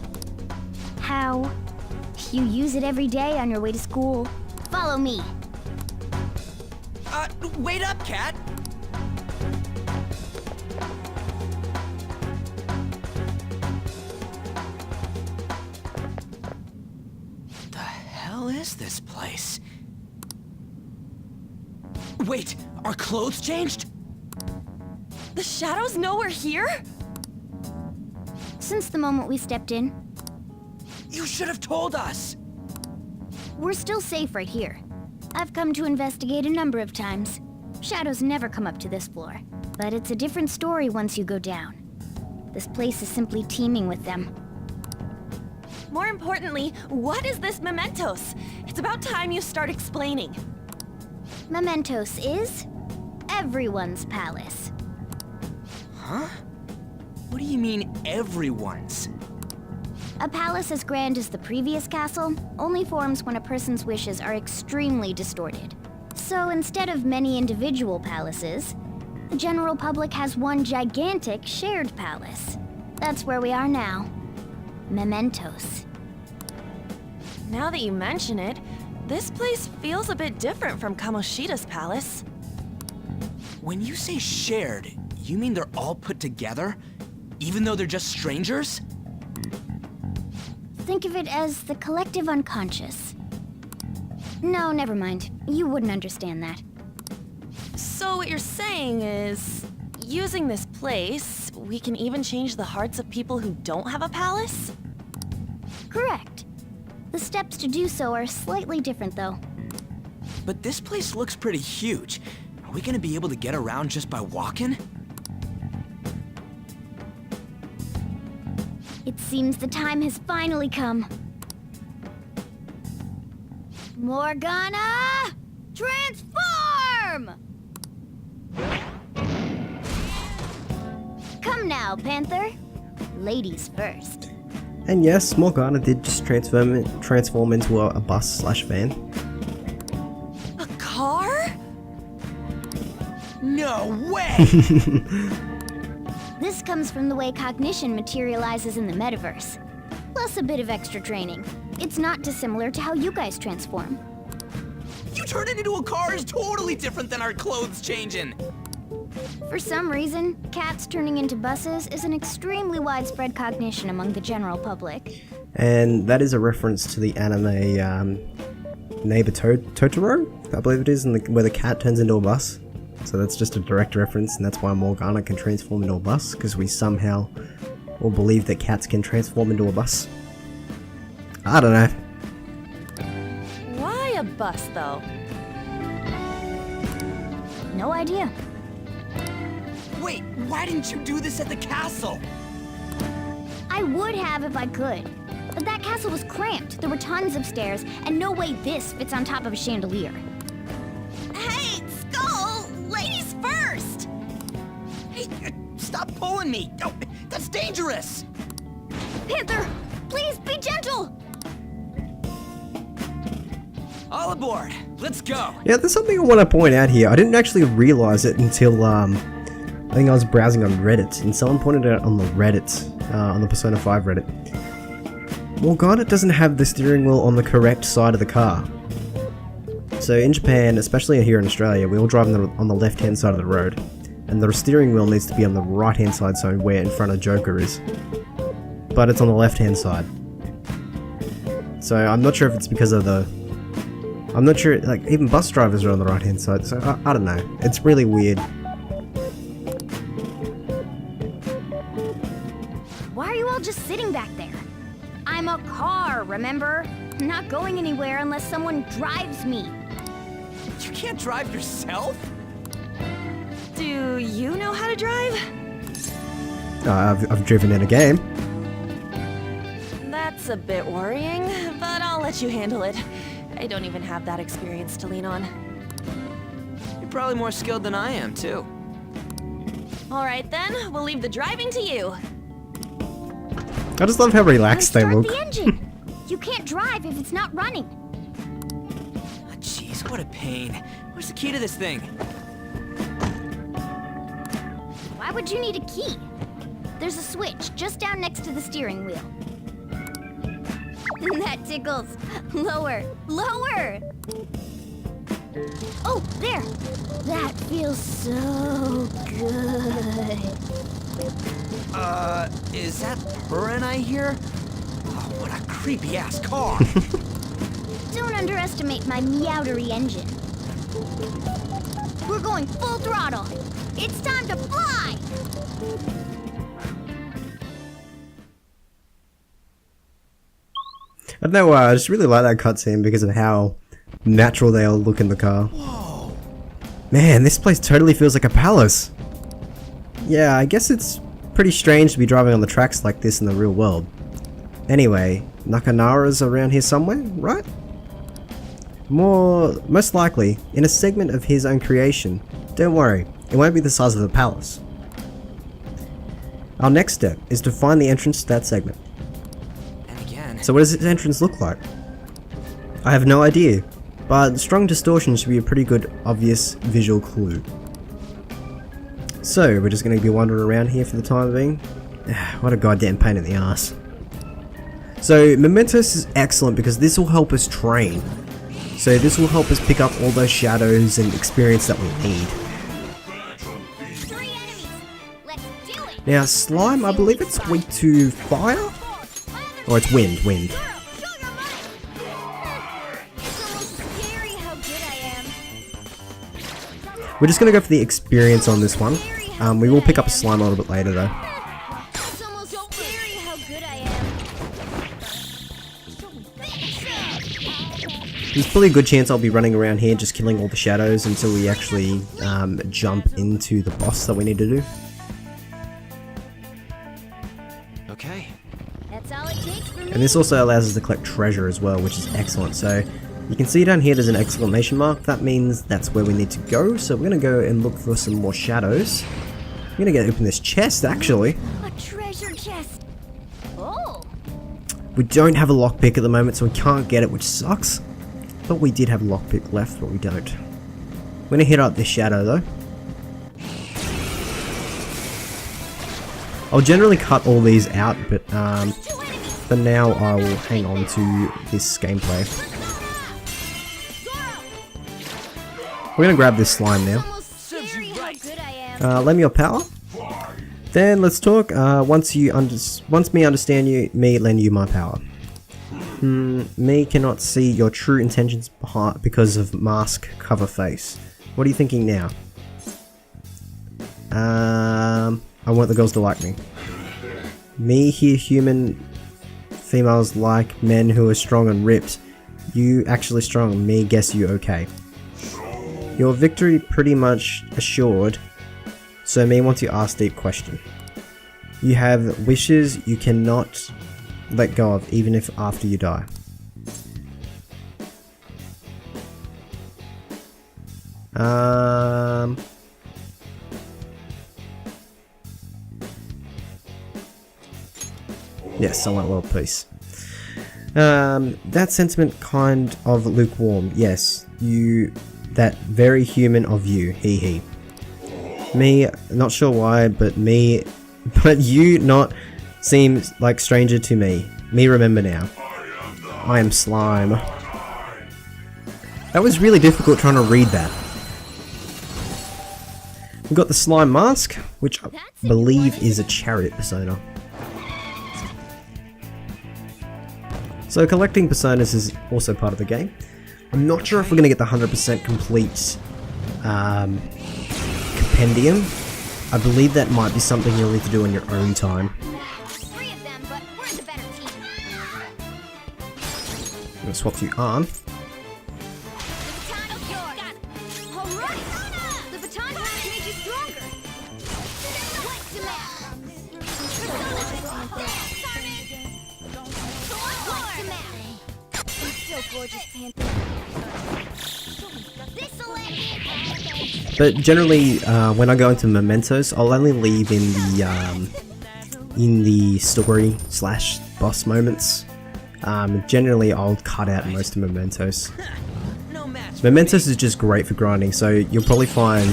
How? You use it every day on your way to school. Follow me. Wait up, Cat! The hell is this place? Wait, our clothes changed? The shadows know we're here? Since the moment we stepped in, You should have told us! we're still safe right here. I've come to investigate a number of times. Shadows never come up to this floor, but it's a different story once you go down. This place is simply teeming with them. More importantly, what is this mementos? It's about time you start explaining. Mementos is everyone's palace. Huh? What do you mean, everyone's? A palace as grand as the previous castle only forms when a person's wishes are extremely distorted. So instead of many individual palaces, the general public has one gigantic shared palace. That's where we are now. Mementos. Now that you mention it, this place feels a bit different from Kamoshida's palace. When you say shared, you mean they're all put together? Even though they're just strangers? Think of it as the collective unconscious. No, never mind. You wouldn't understand that. So what you're saying is, using this place, we can even change the hearts of people who don't have a palace? Correct. The steps to do so are slightly different, though. But this place looks pretty huge. Are we gonna be able to get around just by walking? It seems the time has finally come. Morgana! Transform! Come now, Panther. Ladies first. And yes, Morgana did just transform into a bus/van. A car? No way! This comes from the way cognition materializes in the metaverse. Plus a bit of extra training. It's not dissimilar to how you guys transform. You turning into a car is totally different than our clothes changing. For some reason, cats turning into buses is an extremely widespread cognition among the general public. And that is a reference to the anime Neighbor Totoro, I believe it is, where the cat turns into a bus. So that's just a direct reference, and that's why Morgana can transform into a bus, because we somehow all believe that cats can transform into a bus. I don't know. Why a bus, though? No idea. Wait, why didn't you do this at the castle? I would have if I could. But that castle was cramped, there were tons of stairs, and no way this fits on top of a chandelier. Hey, Skull! Ladies first! Hey, stop pulling me! Oh, that's dangerous! Panther, please be gentle! All aboard! Let's go! Yeah, there's something I want to point out here. I didn't actually realize it until, I think I was browsing on Reddit, and someone pointed it out on the Reddit, on the Persona 5 Reddit. Morgana doesn't have the steering wheel on the correct side of the car. So in Japan, especially here in Australia, we all drive on the left-hand side of the road, and the steering wheel needs to be on the right-hand side, so where in front of Joker is. But it's on the left-hand side. So I'm not sure if it's because of the... I'm not sure, like, even bus drivers are on the right-hand side, so I don't know. It's really weird. Why are you all just sitting back there? I'm a car, remember? Not going anywhere unless someone drives me. You can't drive yourself? Do you know how to drive? I've driven in a game. That's a bit worrying, but I'll let you handle it. I don't even have that experience to lean on. You're probably more skilled than I am, too. Alright then, we'll leave the driving to you. I just love how relaxed they Start look. the engine. You can't drive if it's not running. Ah, jeez, what a pain. Where's the key to this thing? Why would you need a key? There's a switch just down next to the steering wheel. That tickles. Lower, lower. Oh, there. That feels so good. Is that purring I hear? Oh, what a creepy-ass car. Don't underestimate my meowdery engine. We're going full throttle. It's time to fly! I don't know why, I just really like that cutscene because of how natural they all look in the car. Whoa. Man, this place totally feels like a palace. Yeah, I guess it's pretty strange to be driving on the tracks like this in the real world. Anyway, Nakanara's around here somewhere, right? Most likely, in a segment of his own creation. Don't worry, it won't be the size of the palace. Our next step is to find the entrance to that segment. And again. So what does its entrance look like? I have no idea, but strong distortion should be a pretty good, obvious visual clue. So we're just going to be wandering around here for the time being. What a goddamn pain in the ass. So Mementos is excellent because this will help us train. So this will help us pick up all those shadows and experience that we need. Now slime, I believe it's weak to fire? Or it's wind. We're just going to go for the experience on this one. We will pick up a slime a little bit later though. There's probably a good chance I'll be running around here just killing all the shadows until we actually jump into the boss that we need to do. Okay. That's all it takes for me. And this also allows us to collect treasure as well, which is excellent. So you can see down here there's an exclamation mark. That means that's where we need to go. So we're going to go and look for some more shadows. I'm going to go open this chest actually. A treasure chest. Oh. We don't have a lockpick at the moment, so we can't get it, which sucks. But we did have a lockpick left, but we don't. We're going to hit up this shadow though. I'll generally cut all these out, but for now I will hang on to this gameplay. We're going to grab this slime now. Lend me your power. Then let's talk. Once me understand you, me lend you my power. Me cannot see your true intentions because of mask cover face. What are you thinking now? I want the girls to like me. Me here human females like men who are strong and ripped. You actually strong, me guess you okay. Your victory pretty much assured, so me want to ask deep question. You have wishes you cannot let go of even if after you die. Yes, I want world peace. That sentiment kind of lukewarm. Yes, you, that very human of you, he. Me, not sure why, but you not seem like stranger to me. Me remember now. I am slime. That was really difficult trying to read that. We've got the slime mask, which I believe is a chariot persona. So collecting personas is also part of the game. I'm not sure if we're going to get the 100% complete compendium. I believe that might be something you'll need to do on your own time. I'm going to swap you on. But generally, when I go into mementos, I'll only leave in the story / boss moments. Generally, I'll cut out most of mementos. Mementos is just great for grinding, so you'll probably find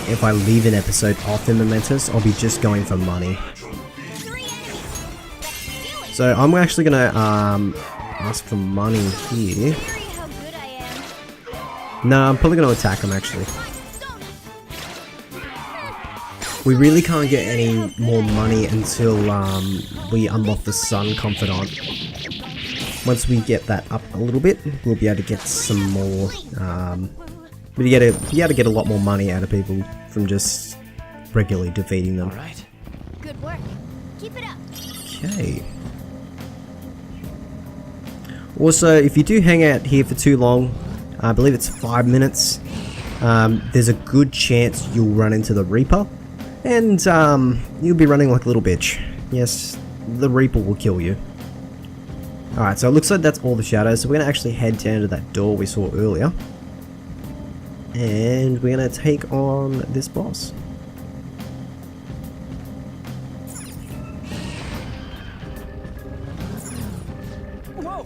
if I leave an episode off in mementos, I'll be just going for money. So I'm actually gonna ask for money here. No, I'm probably gonna attack him actually. We really can't get any more money until we unlock the Sun Confidant. Once we get that up a little bit, we'll be able to get some more. We'll be able to get a lot more money out of people from just regularly defeating them. Alright. Good work. Keep it up. Okay. Also, if you do hang out here for too long, I believe it's 5 minutes, there's a good chance you'll run into the Reaper, and you'll be running like a little bitch. Yes, the Reaper will kill you. Alright, so it looks like that's all the shadows, so we're going to actually head down to that door we saw earlier, and we're going to take on this boss.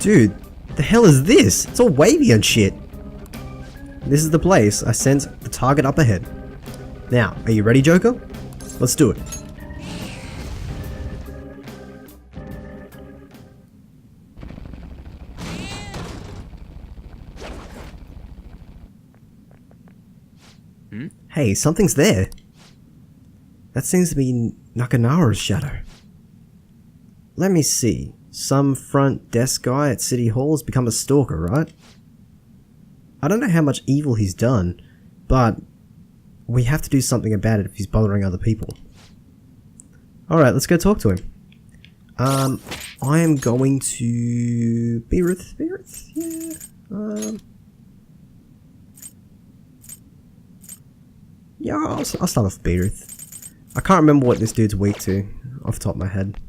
Dude, the hell is this? It's all wavy and shit. This is the place. I sense the target up ahead. Now, are you ready, Joker? Let's do it. Hey, something's there. That seems to be Nakanara's shadow. Let me see. Some front desk guy at City Hall has become a stalker, right? I don't know how much evil he's done, but we have to do something about it if he's bothering other people. Alright, let's go talk to him. I am going to... Beerith? Yeah. Yeah, I'll start off Beerith. I can't remember what this dude's weak to, off the top of my head.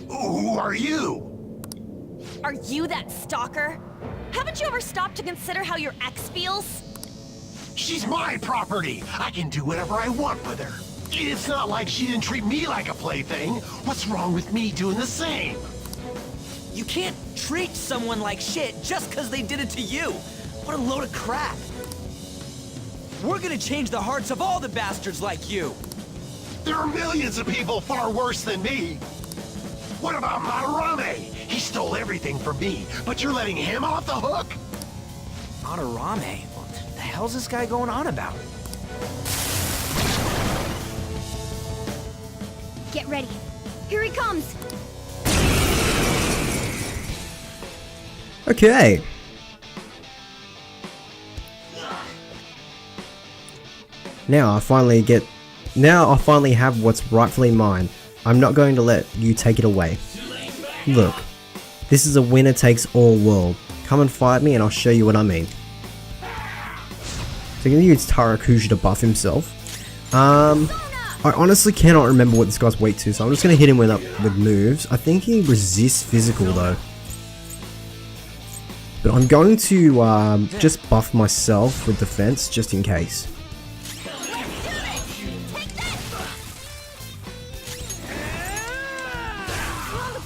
Who are you? Are you that stalker? Haven't you ever stopped to consider how your ex feels? She's my property. I can do whatever I want with her. It's not like she didn't treat me like a plaything. What's wrong with me doing the same? You can't treat someone like shit just because they did it to you. What a load of crap. We're gonna change the hearts of all the bastards like you. There are millions of people far worse than me. What about Madarame? He stole everything from me, but you're letting him off the hook? Madarame? What the hell's this guy going on about? Get ready. Here he comes. Okay. Now I finally have what's rightfully mine. I'm not going to let you take it away. Look, this is a winner takes all world. Come and fight me and I'll show you what I mean. So I'm going to use Tarakuja to buff himself. I honestly cannot remember what this guy's weak to, so I'm just going to hit him with moves. I think he resists physical though. But I'm going to just buff myself with defense just in case.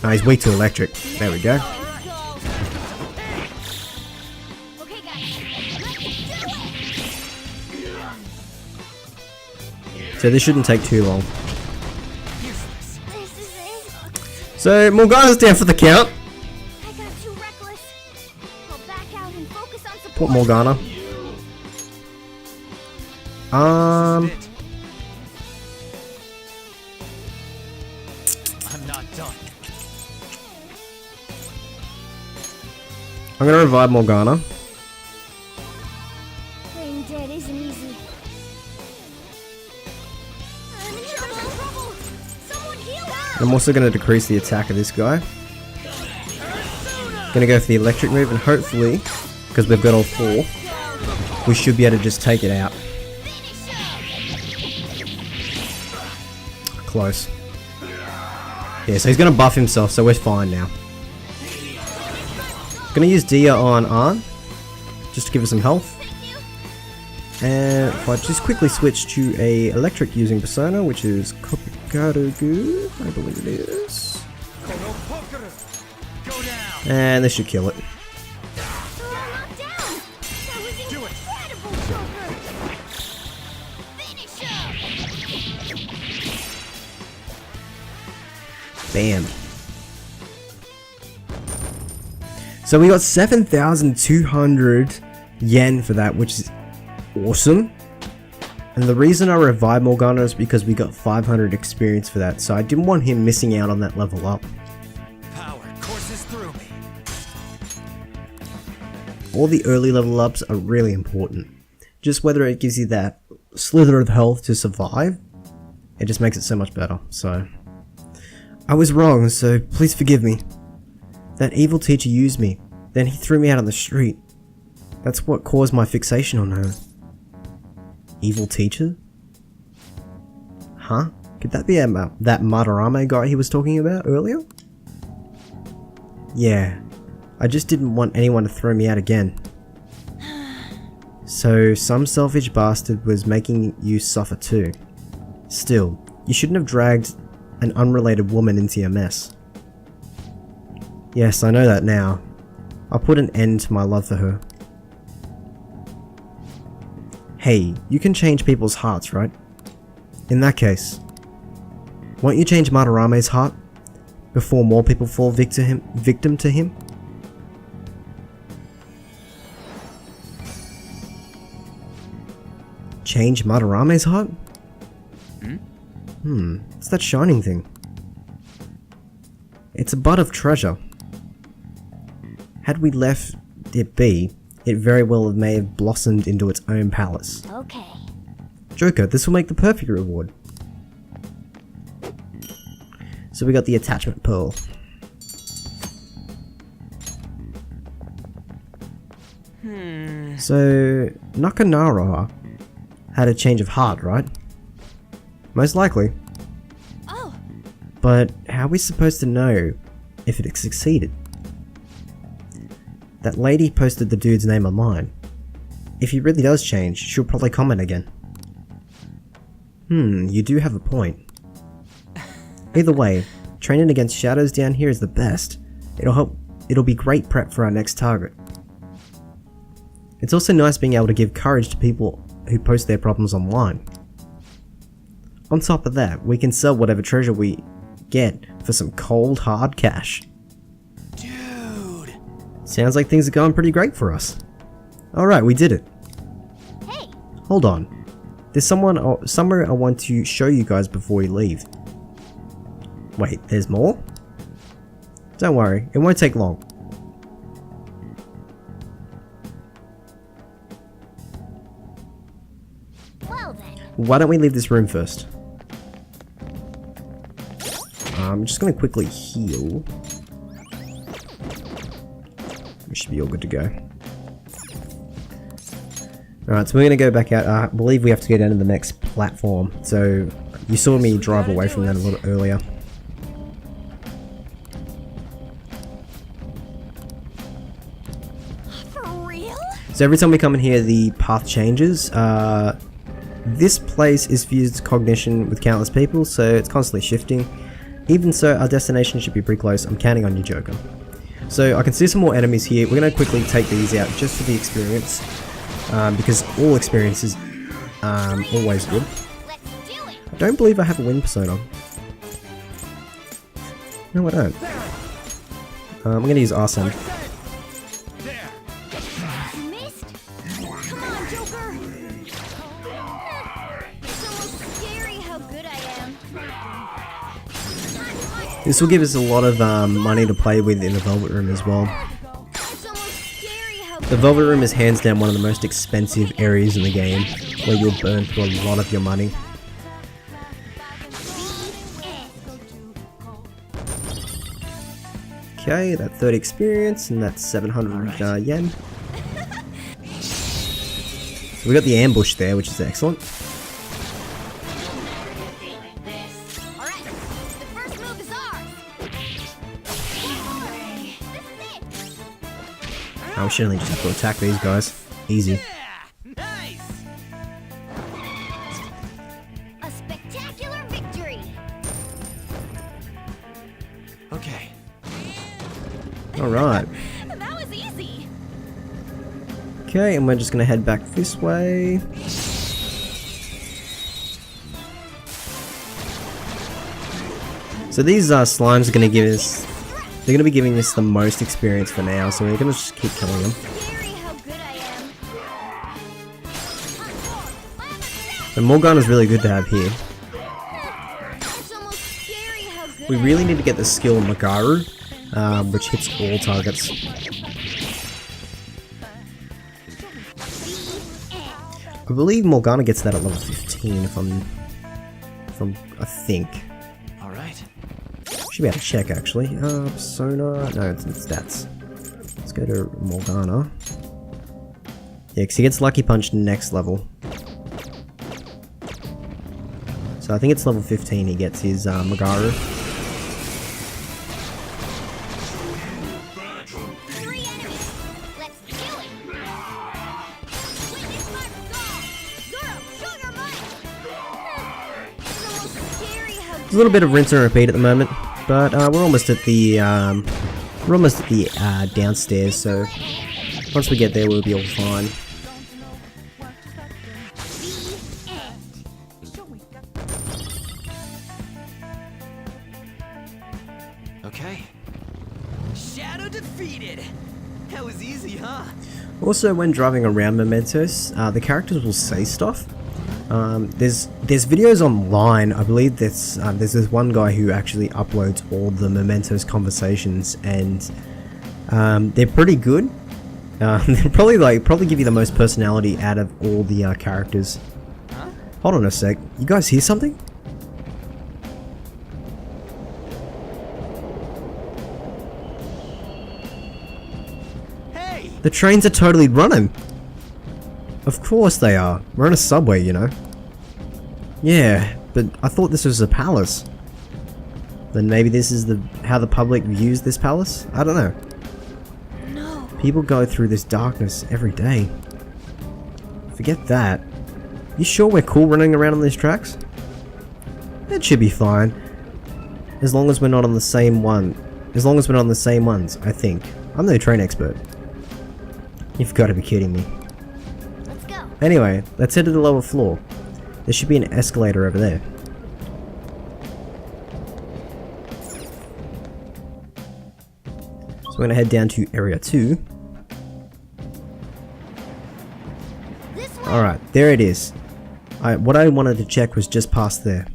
Oh, he's weak to electric. There we go. So this shouldn't take too long. So Morgana's down for the count. I got too reckless. I'll back out and focus on support. Put Morgana. I'm not done. I'm gonna revive Morgana. Playing dead isn't easy. I'm in trouble. Someone heal her. I'm also gonna decrease the attack of this guy. Gonna go for the electric move and hopefully, because we've got all four, we should be able to just take it out. Close. Yeah, so he's gonna buff himself, so we're fine now. Gonna use Dia on Arn, just to give her some health. And if I just quickly switch to a electric using persona, which is Kopikarugu, I believe it is. And this should kill it. Bam. So we got 7,200 yen for that, which is awesome. And the reason I revived Morgana is because we got 500 experience for that, so I didn't want him missing out on that level up. Power courses through me. All the early level ups are really important. Just whether it gives you that slither of health to survive, it just makes it so much better, so... I was wrong, so please forgive me. That evil teacher used me, then he threw me out on the street. That's what caused my fixation on her. Evil teacher? Huh? Could that be that Madarame guy he was talking about earlier? Yeah, I just didn't want anyone to throw me out again. So some selfish bastard was making you suffer too. Still, You shouldn't have dragged an unrelated woman into your mess. Yes, I know that now. I'll put an end to my love for her. Hey, you can change people's hearts, right? In that case, won't you change Madarame's heart before more people fall victim to him? Change Madarame's heart? It's that shining thing. It's a bud of treasure. Had we left it be, it very well may have blossomed into its own palace. Okay. Joker, this will make the perfect reward. So we got the attachment pearl. So Nakanara had a change of heart, right? Most likely. Oh, But how are we supposed to know if it succeeded? That lady posted the dude's name online. If he really does change, she'll probably comment again. You do have a point. Either way, training against shadows down here is the best. It'll be great prep for our next target. It's also nice being able to give courage to people who post their problems online. On top of that, we can sell whatever treasure we get for some cold hard cash. Dude! Sounds like things are going pretty great for us. Alright, we did it. Hey, Hold on. There's somewhere I want to show you guys before we leave. Wait, there's more? Don't worry, it won't take long. well then. Why don't we leave this room first? I'm just gonna quickly heal. We should be all good to go. Alright, so we're gonna go back out. I believe we have to go down to the next platform. So, you saw me drive away from that a little earlier. for real? So every time we come in here, the path changes. This place is fused cognition with countless people, so it's constantly shifting. Even so, our destination should be pretty close. I'm counting on you, Joker. So I can see some more enemies here. We're going to quickly take these out just for the experience, because all experience is always good. Let's do it. I don't believe I have a wind persona. No, I don't. I'm going to use Arsene. You missed? Come on, Joker. It's almost scary how good I am. This will give us a lot of money to play with in the Velvet Room as well. It's almost scary how The Velvet Room is hands down one of the most expensive areas in the game, where you'll burn through a lot of your money. Okay, that 30 experience, and that's 700 yen. So we got the ambush there, which is excellent. Alright, the first move is ours. This is it. Oh, we should only just have to attack these guys. Easy. Nice! A spectacular victory. Okay. Alright. That was easy. Okay, and we're just gonna head back this way. So these slimes are gonna give us... They're gonna be giving us the most experience for now, so we're gonna just keep killing them. Scary how good I am. And Morgana is really good to have here. It's almost scary how good We really need to get the skill Magaru, which hits all targets. I believe Morgana gets that at level 15 if I think. Alright. Should be able to check actually. Persona, no, it's stats. Let's go to Morgana. Yeah, because he gets Lucky Punch next level. So I think it's level 15 he gets his Magaru. 3 enemies. Let's do it. Witness my resolve. Zoro, show your might. It's almost scary There's a little bit of rinse and repeat at the moment, but we're almost at the downstairs. So once we get there, we'll be all fine. Okay. Shadow defeated. That was easy, huh? Also, when driving around Mementos, the characters will say stuff. There's videos online. I believe there's this one guy who actually uploads all the Mementos conversations, and they're pretty good. They probably give you the most personality out of all the characters. Huh? Hold on a sec. You guys hear something? Hey! The trains are totally running. Of course they are. We're on a subway, you know. Yeah, but I thought this was a palace. Then maybe this is how the public views this palace? I don't know. No. People go through this darkness every day. Forget that. You sure we're cool running around on these tracks? It should be fine. As long as we're not on the same one. As long as we're not on the same ones, I think. I'm no train expert. You've got to be kidding me. Let's go. Anyway, let's head to the lower floor. There should be an escalator over there. So we're gonna head down to area 2. Alright, there it is. What I wanted to check was just past there.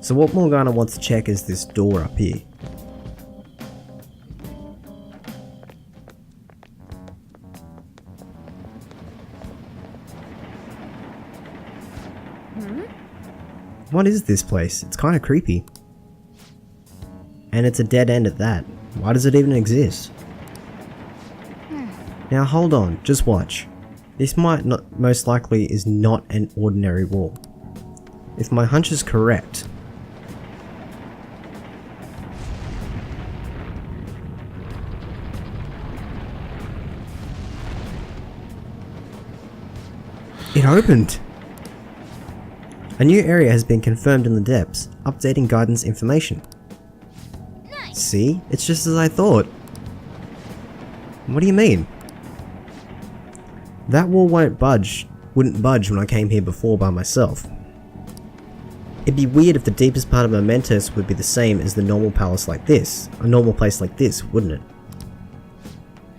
So what Morgana wants to check is this door up here. What is this place? It's kind of creepy. And it's a dead end at that. Why does it even exist? Now hold on, just watch. This most likely is not an ordinary wall. If my hunch is correct, it opened! A new area has been confirmed in the depths, updating guidance information. Nice. See? It's just as I thought. What do you mean? That wall wouldn't budge when I came here before by myself. It'd be weird if the deepest part of Mementos would be the same as the normal palace like this. A normal place like this, wouldn't it?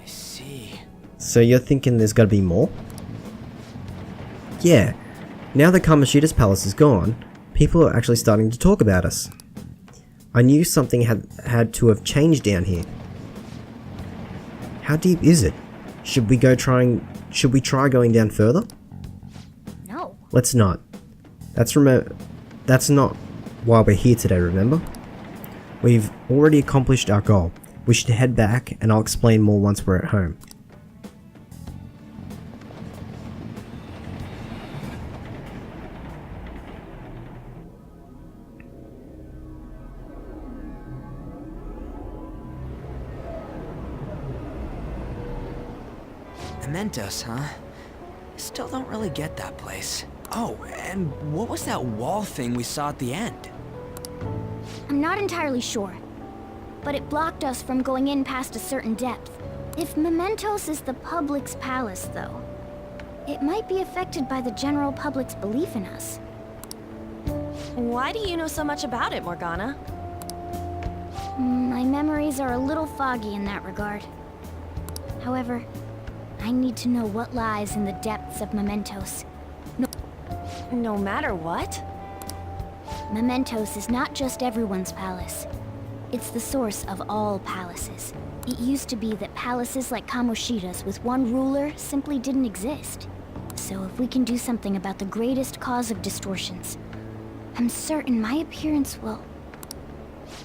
I see. So you're thinking there's gotta be more? Yeah. Now that Kamoshida's palace is gone, people are actually starting to talk about us. I knew something had to have changed down here. How deep is it? Should we try going down further? No. Let's not. That's not why we're here today, remember? We've already accomplished our goal. We should head back, and I'll explain more once we're at home. Mementos, huh? Still don't really get that place. Oh, and what was that wall thing we saw at the end? I'm not entirely sure, but it blocked us from going in past a certain depth. If Mementos is the public's palace, though, it might be affected by the general public's belief in us. Why do you know so much about it, Morgana? My memories are a little foggy in that regard. However, I need to know what lies in the depths of Mementos. No matter what? Mementos is not just everyone's palace. It's the source of all palaces. It used to be that palaces like Kamoshida's with one ruler simply didn't exist. So if we can do something about the greatest cause of distortions, I'm certain my appearance will...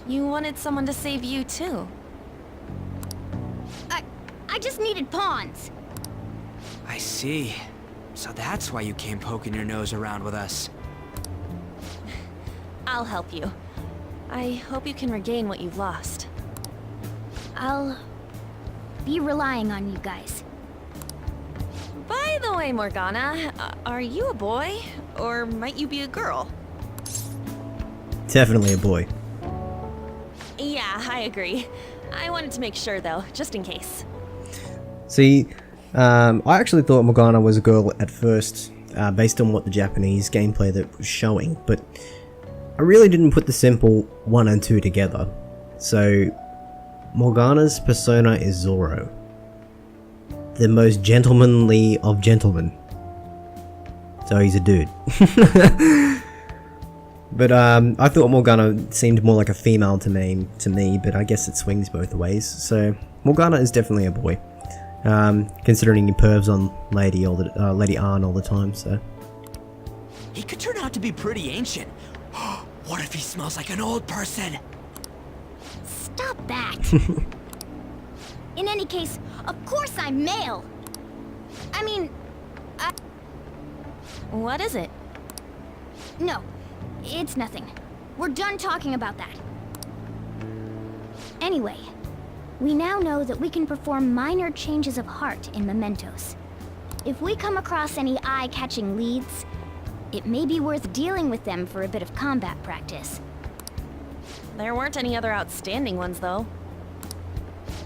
You wanted someone to save you, too. I just needed pawns! I see. So that's why you came poking your nose around with us. I'll help you. I hope you can regain what you've lost. I'll be relying on you guys. By the way, Morgana, are you a boy? Or might you be a girl? Definitely a boy. Yeah, I agree. I wanted to make sure though, just in case. See, I actually thought Morgana was a girl at first, based on what the Japanese gameplay that was showing, but I really didn't put the simple 1 and 2 together. So, Morgana's persona is Zoro, the most gentlemanly of gentlemen. So he's a dude. But I thought Morgana seemed more like a female to me, but I guess it swings both ways. So Morgana is definitely a boy, considering he pervs on Lady Arn all the time. So He could turn out to be pretty ancient. What if he smells like an old person? Stop that! In any case, of course I'm male! I mean, What is it? no, it's nothing. We're done talking about that. Anyway, we now know that we can perform minor changes of heart in mementos. If we come across any eye-catching leads, it may be worth dealing with them for a bit of combat practice. There weren't any other outstanding ones though.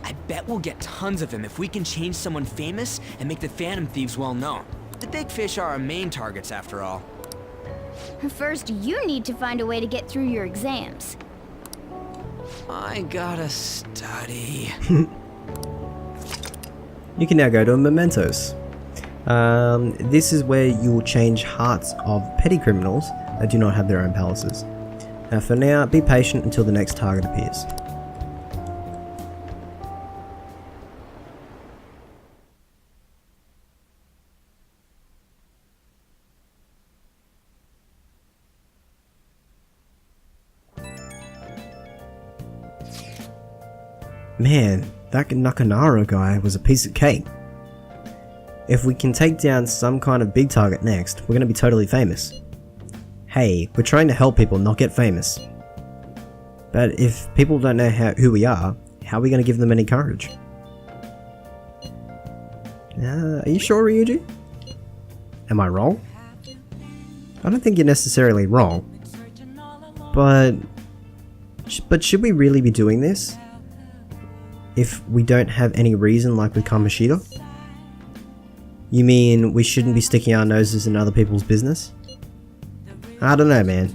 I bet we'll get tons of them if we can change someone famous and make the Phantom Thieves well known. The big fish are our main targets after all. First, you need to find a way to get through your exams. I gotta study. you can now go to Mementos. This is where you will change hearts of petty criminals that do not have their own palaces. For now, be patient until the next target appears. Man, that Nakanara guy was a piece of cake. If we can take down some kind of big target next, we're gonna be totally famous. Hey, we're trying to help people, not get famous. But if people don't know who we are, how are we gonna give them any courage? Are you sure, Ryuji? Am I wrong? I don't think you're necessarily wrong. But should we really be doing this? If we don't have any reason like with Kamoshida? You mean we shouldn't be sticking our noses in other people's business? I don't know, man.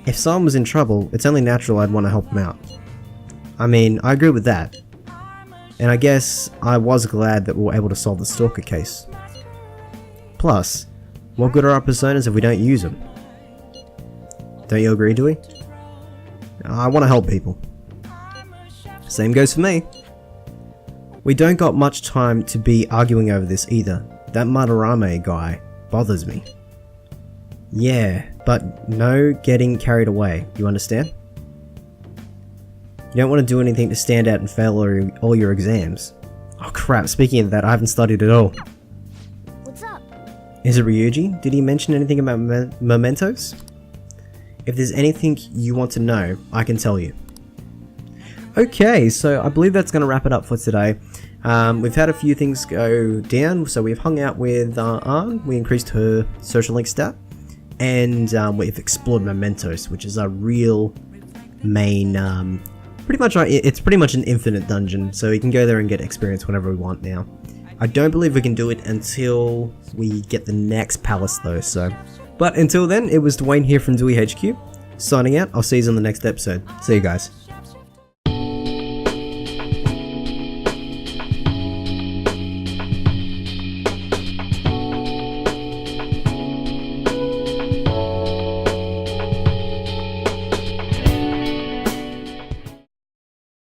If someone was in trouble, it's only natural I'd want to help them out. I mean, I agree with that. And I guess I was glad that we were able to solve the Stalker case. Plus, what good are our personas if we don't use them? Don't you agree, Dewey? I want to help people. Same goes for me. We don't got much time to be arguing over this either. That Madarame guy bothers me. Yeah, but no getting carried away, you understand? You don't want to do anything to stand out and fail all your exams. Oh crap, speaking of that, I haven't studied at all. What's up? Is it Ryuji? Did he mention anything about mementos? If there's anything you want to know, I can tell you. Okay, so I believe that's going to wrap it up for today. We've had a few things go down, so we've hung out with Arn, we increased her social link stat, and we've explored mementos, which is our real main, it's pretty much an infinite dungeon, so we can go there and get experience whenever we want now. I don't believe we can do it until we get the next palace though, so. But until then, it was Dwayne here from DewyHQ, signing out. I'll see you on the next episode. See you guys.